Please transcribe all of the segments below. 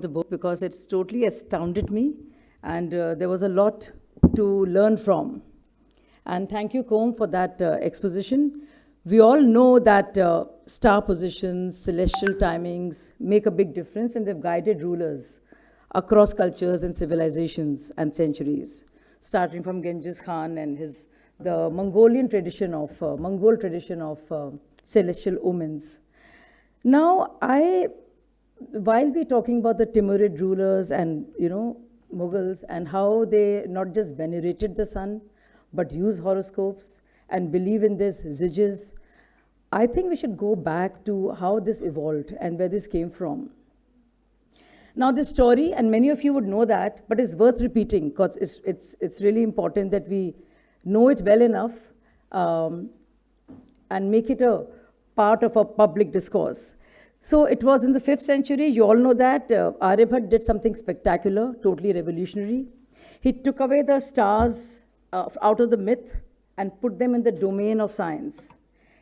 the book because it's totally astounded me, and there was a lot to learn from. And thank you, Combe, for that exposition. We all know that star positions, celestial timings make a big difference, and they've guided rulers across cultures and civilizations and centuries, starting from Genghis Khan and the Mongol tradition of celestial omens. Now, while we're talking about the Timurid rulers and Mughals and how they not just venerated the sun, but use horoscopes and believe in this zijes, I think we should go back to how this evolved and where this came from. Now, this story, and many of you would know that, but it's worth repeating because it's really important that we know it well enough and make it a part of our public discourse. So it was in the 5th century, you all know that, Aryabhat did something spectacular, totally revolutionary. He took away the stars out of the myth and put them in the domain of science.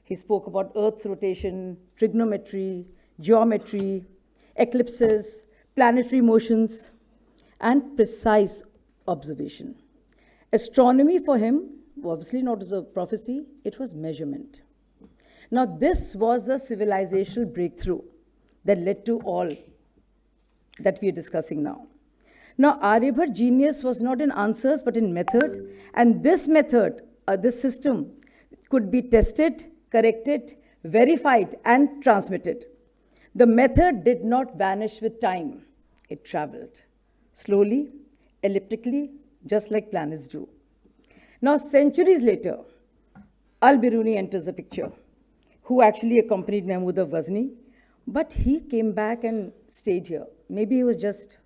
He spoke about Earth's rotation, trigonometry, geometry, eclipses, planetary motions, and precise observation. Astronomy for him, obviously not as a prophecy, it was measurement. Now, this was the civilizational breakthrough that led to all that we are discussing now. Now, Aryabhat's genius was not in answers, but in method. And this method, this system, could be tested, corrected, verified, and transmitted. The method did not vanish with time. It traveled slowly, elliptically, just like planets do. Now, centuries later, Al-Biruni enters the picture, who actually accompanied Mahmud of Ghazni, but he came back and stayed here. Maybe he was just,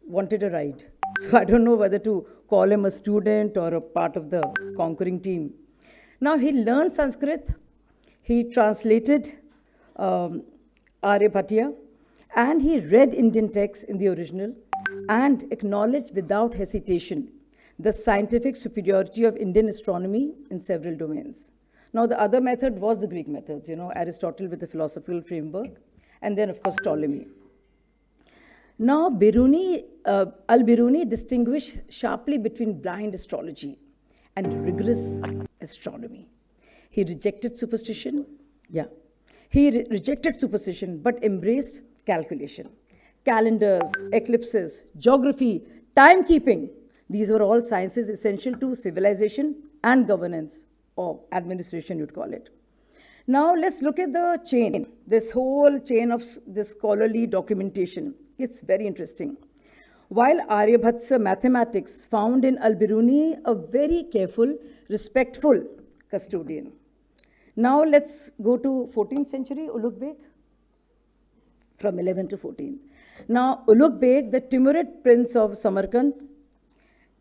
wanted a ride. So I don't know whether to call him a student or a part of the conquering team. Now, he learned Sanskrit, he translated Aryabhatiya, and he read Indian texts in the original and acknowledged without hesitation the scientific superiority of Indian astronomy in several domains. Now, the other method was the Greek methods, Aristotle with the philosophical framework, and then, of course, Ptolemy. Now, Al-Biruni distinguished sharply between blind astrology and rigorous astronomy. He rejected superstition, but embraced calculation. Calendars, eclipses, geography, timekeeping, these were all sciences essential to civilization and governance, or administration, you'd call it. Now, let's look at the chain, this whole chain of this scholarly documentation. It's very interesting. While Aryabhat's mathematics found in Al-Biruni a very careful, respectful custodian. Now, let's go to 14th century, Ulugh Beg, from 11 to 14. Now, Ulugh Beg, the Timurid prince of Samarkand,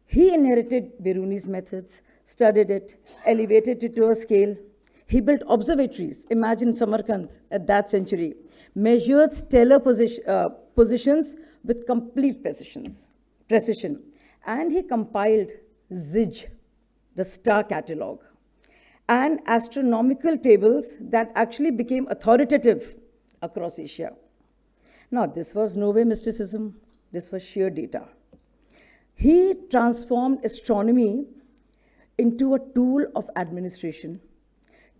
he inherited Biruni's methods, studied it, elevated it to a scale. He built observatories. Imagine Samarkand at that century. Measured stellar positions with complete precision. And he compiled Zij, the star catalogue, and astronomical tables that actually became authoritative across Asia. Now, this was no way mysticism. This was sheer data. He transformed astronomy into a tool of administration.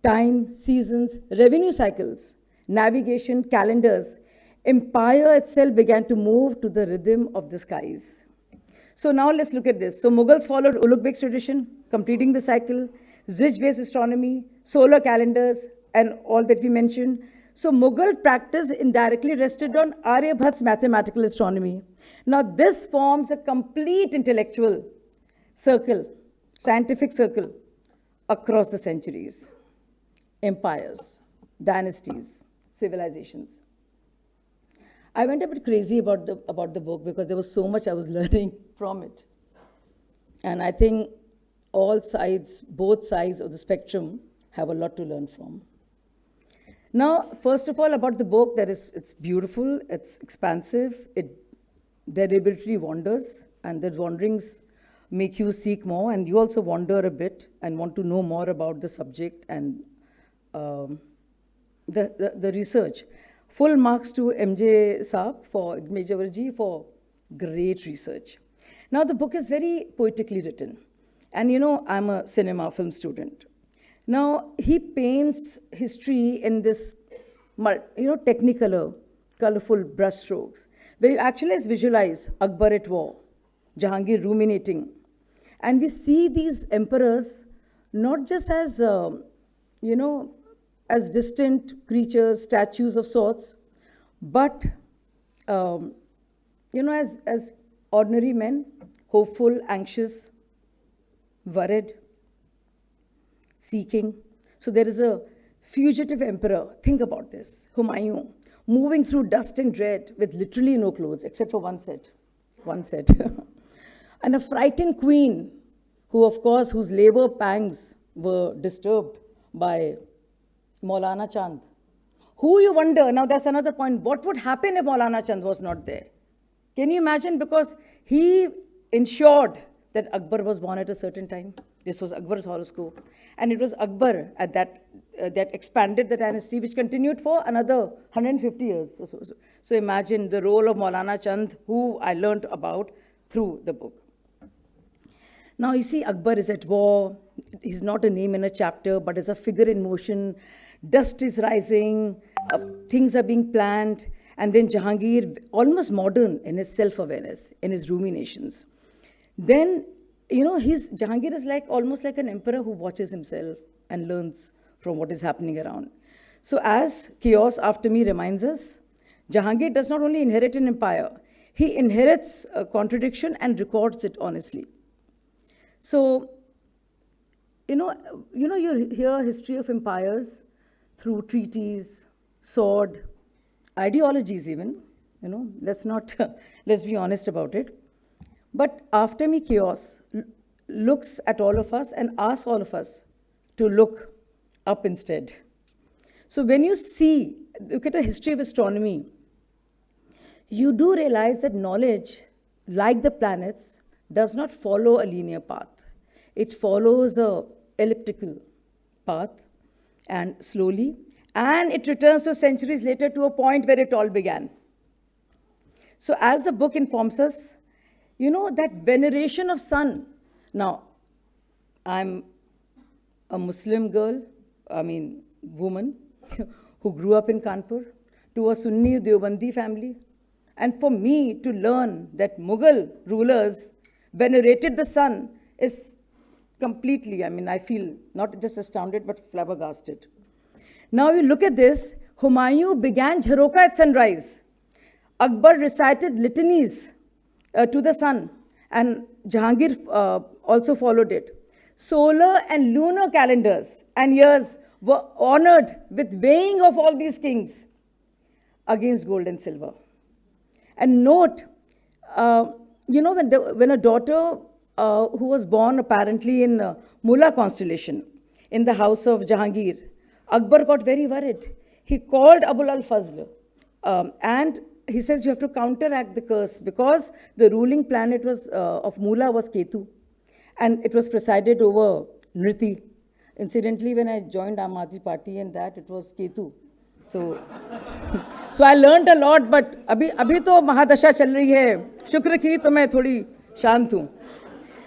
Time, seasons, revenue cycles, navigation, calendars, empire itself began to move to the rhythm of the skies. So now let's look at this. So Mughals followed Ulugh Beg's tradition, completing the cycle, Zij-based astronomy, solar calendars, and all that we mentioned. So Mughal practice indirectly rested on Aryabhat's mathematical astronomy. Now this forms a complete intellectual circle, scientific circle across the centuries. Empires, dynasties, civilizations. I went a bit crazy about the book because there was so much I was learning from it. And I think both sides of the spectrum have a lot to learn from. Now, first of all, about the book, it's beautiful, it's expansive, it deliberately wanders, and the wanderings make you seek more, and you also wander a bit and want to know more about the subject and the research. Full marks to MJ Saab for Major Ji for great research. Now the book is very poetically written. And you know, I'm a cinema film student. Now he paints history in this, technicolor, colorful brushstrokes, where you actually visualize Akbar at war, Jahangir ruminating. And we see these emperors not just as, as distant creatures, statues of sorts, but, as ordinary men, hopeful, anxious, worried, seeking. So there is a fugitive emperor. Think about this. Humayun, moving through dust and dread with literally no clothes, except for one set. One set. And a frightened queen, who, of course, whose labor pangs were disturbed by Maulana Chand. Who, you wonder, now that's another point, what would happen if Maulana Chand was not there? Can you imagine? Because he ensured that Akbar was born at a certain time. This was Akbar's horoscope. And it was Akbar at that expanded the dynasty, which continued for another 150 years. So imagine the role of Maulana Chand, who I learned about through the book. Now you see, Akbar is at war. He's not a name in a chapter, but is a figure in motion. Dust is rising, things are being planned. And then Jahangir, almost modern in his self-awareness, in his ruminations. Then, Jahangir is almost like an emperor who watches himself and learns from what is happening around. So as Chaos After Me reminds us, Jahangir does not only inherit an empire, he inherits a contradiction and records it honestly. So, you hear history of empires through treaties, sword, ideologies even, let's be honest about it. But After Me Chaos looks at all of us and asks all of us to look up instead. So when you look at the history of astronomy, you do realize that knowledge, like the planets, does not follow a linear path. It follows a elliptical path, and slowly, and it returns to centuries later to a point where it all began. So as the book informs us, that veneration of sun. Now, I'm a Muslim girl, woman, who grew up in Kanpur, to a Sunni Deobandi family. And for me to learn that Mughal rulers venerated the sun is completely, I feel not just astounded, but flabbergasted. Now you look at this, Humayun began Jharoka at sunrise. Akbar recited litanies to the sun, and Jahangir also followed it. Solar and lunar calendars and years were honored with weighing of all these kings against gold and silver. And note, when a daughter who was born apparently in Mula constellation in the house of Jahangir, Akbar got very worried. He called Abul al-Fazl and he says, you have to counteract the curse, because the ruling planet of Mula was Ketu, and it was presided over Nriti. Incidentally, when I joined Aam Aadmi Party and that, it was Ketu. So I learned a lot, but abhi to Mahadasha chal rahi hai. Shukr ki to main thodi shant hu.